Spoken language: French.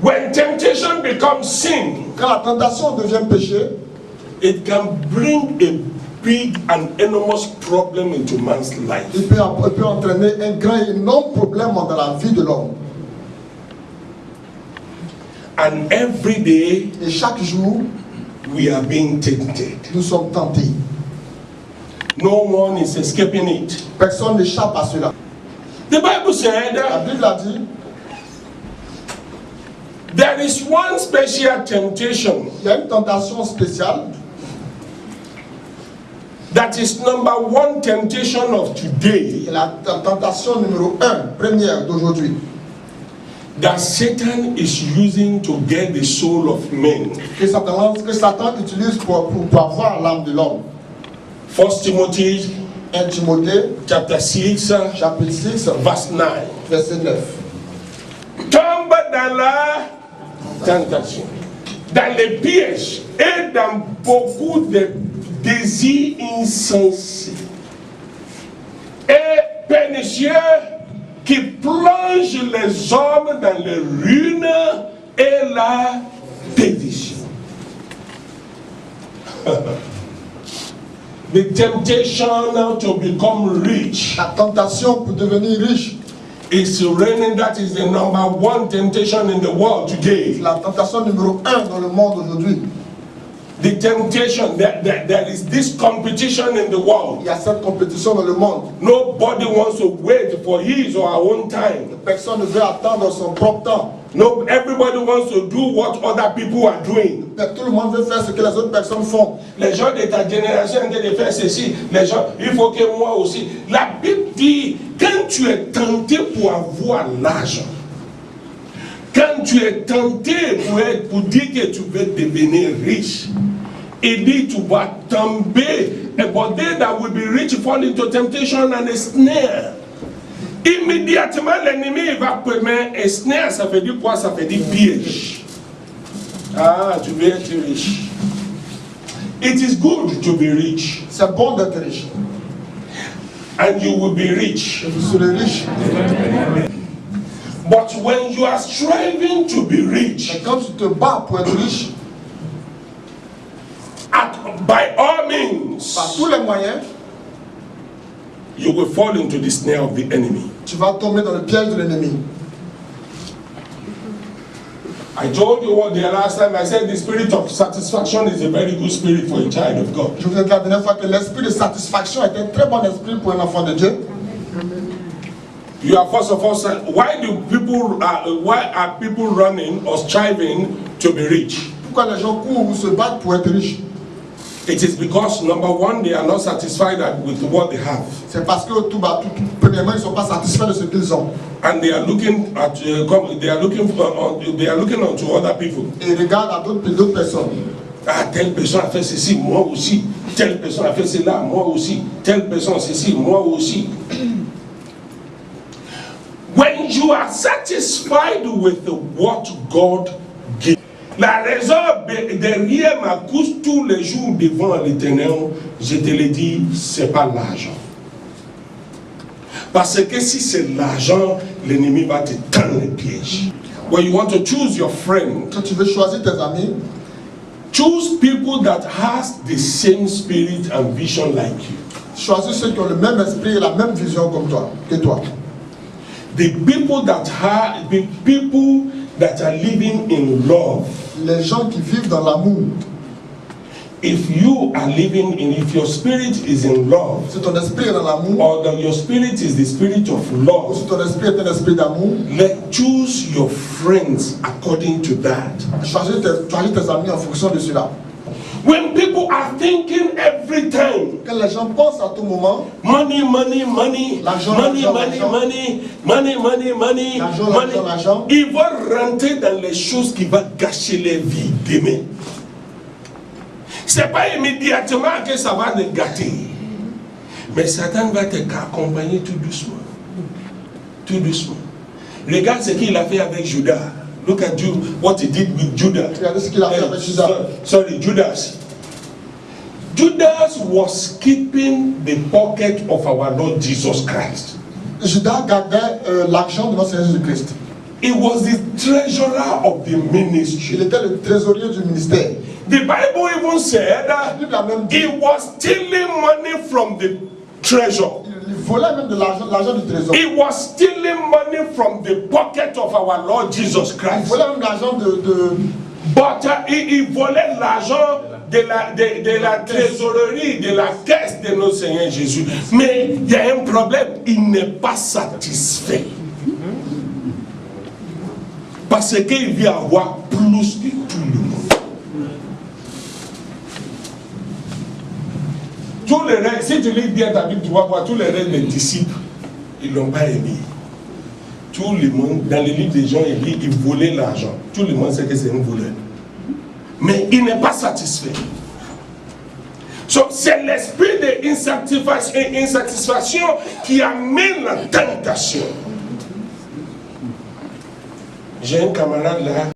When temptation becomes sin, quand la tentation devient péché, it can bring a big and enormous problem into man's life. il peut entraîner un grand et énorme problème dans la vie de l'homme. And every day, Et chaque jour, we are being tempted. nous sommes tentés. No one is escaping it. Personne n'échappe à cela. The Bible said La Bible a dit, there is one special temptation il y a une tentation spéciale that is number one temptation of today, et la tentation numéro 1, première d'aujourd'hui, that Satan is using to get the soul of men. que Satan utilise pour avoir l'âme de l'homme. 1 Timothy 1 Timothée, chapter 6, chapitre 6, verse 9. verset 9. Tombe dans la tentation, dans les pièges et dans beaucoup de désirs insensés et pernicieux qui plongent les hommes dans les ruines et la perdition. The temptation to become rich La tentation pour devenir riche, is reigning. That is the number one temptation in the world today. la tentation numéro 1 dans le monde aujourd'hui. The temptation, there is this competition in the world. Il y a cette compétition dans le monde. Nobody wants to wait for his or her own time. Personne ne veut attendre son propre temps. No, everybody wants to do what other people are doing. Tout le monde veut faire ce que les autres personnes font. Les gens de ta génération ont de faire ceci. Les gens, il faut que moi aussi. La Bible dit, quand tu es tenté pour avoir l'argent, quand tu es tenté pour dire que tu veux devenir riche, il dit tu vas tomber. But they that will be rich fall into temptation and a snare. Immédiatement, l'ennemi va permettre un snare. Ça veut dire quoi? Ça veut dire piège. Ah, tu veux être riche. It is good to be rich. C'est bon d'être riche. And you will be rich. Et vous serez riche. But when you are striving to be rich, Mais quand tu te bats pour être riche, by all means, par tous les moyens, you will fall into the snare of the enemy. tu vas tomber dans le piège de l'ennemi. I told you what the last time I said the spirit of satisfaction is a very good spirit for a child of God. Je vous ai dit la dernière fois que l'esprit de satisfaction est un très bon esprit pour un enfant de Dieu. You are first of all, why are people running or striving to be rich? Pourquoi les gens courent ou se battent pour être riches? It is because number one, they are not satisfied with what they have, C'est parce que premièrement, ils ne sont pas satisfaits de ce qu'ils ont. and they are looking at they are looking onto other people. Et ils regardent à d'autres personnes. Ah, telle personne a fait ceci, moi aussi. Telle personne a fait cela, moi aussi. Telle personne ceci, moi aussi. When you are satisfied with what God gives, la raison derrière ma course tous les jours devant l'Éternel, je te le dis, c'est pas l'argent. Parce que si c'est l'argent, l'ennemi va te tendre les pièges. When you want to choose your friend, Quand tu veux choisir tes amis, choose people that has the same spirit and vision like you. choisis ceux qui ont le même esprit et la même vision comme toi, que toi. The people that are living in love. Les gens qui vivent dans l'amour. If your spirit is in love, Si ton esprit est dans l'amour, or that your spirit is the spirit of ou love, si ton esprit est un esprit d'amour, choose your friends according to that. choisis tes amis en fonction de cela. When people are thinking every time, Quand les gens pensent à tout moment, money, money, money, l'argent, money, l'argent, money, l'argent. money, money, money, money, L'argent, money, l'argent, l'argent. ils vont rentrer dans les choses qui vont gâcher leur vie demain. C'est pas immédiatement que ça va les gâter. Mais Satan va t'accompagner tout doucement. Tout doucement. Regarde ce qu'il a fait avec Judas. Look at what he did with Judas. regardez ce qu'il a fait avec Judas. Sorry, Judas. Judas was keeping the pocket of our Lord Jesus Christ. Judas gardait l'argent de notre Seigneur Jésus-Christ. He was the treasurer of the ministry. Il était le trésorier du ministère. The Bible even said that La Bible a même dit, he was stealing money from the treasure. il volait même de l'argent du trésor. He was stealing money from the pocket of our Lord Jesus Il Christ. volait même l'argent de But il volait l'argent de la trésorerie, de la caisse de notre Seigneur Jésus. Mais il y a un problème, il n'est pas satisfait. Parce qu'il veut avoir plus que tout le monde. Tous les règles, si tu lis bien ta Bible, tu vas voir tous les règles des disciples, ils ne l'ont pas aimé. Tout le monde, dans les livres des gens, ils volaient l'argent. Tout le monde sait que c'est un voleur. Mais il n'est pas satisfait. So, c'est l'esprit d'insatisfaction qui amène la tentation. J'ai un camarade là.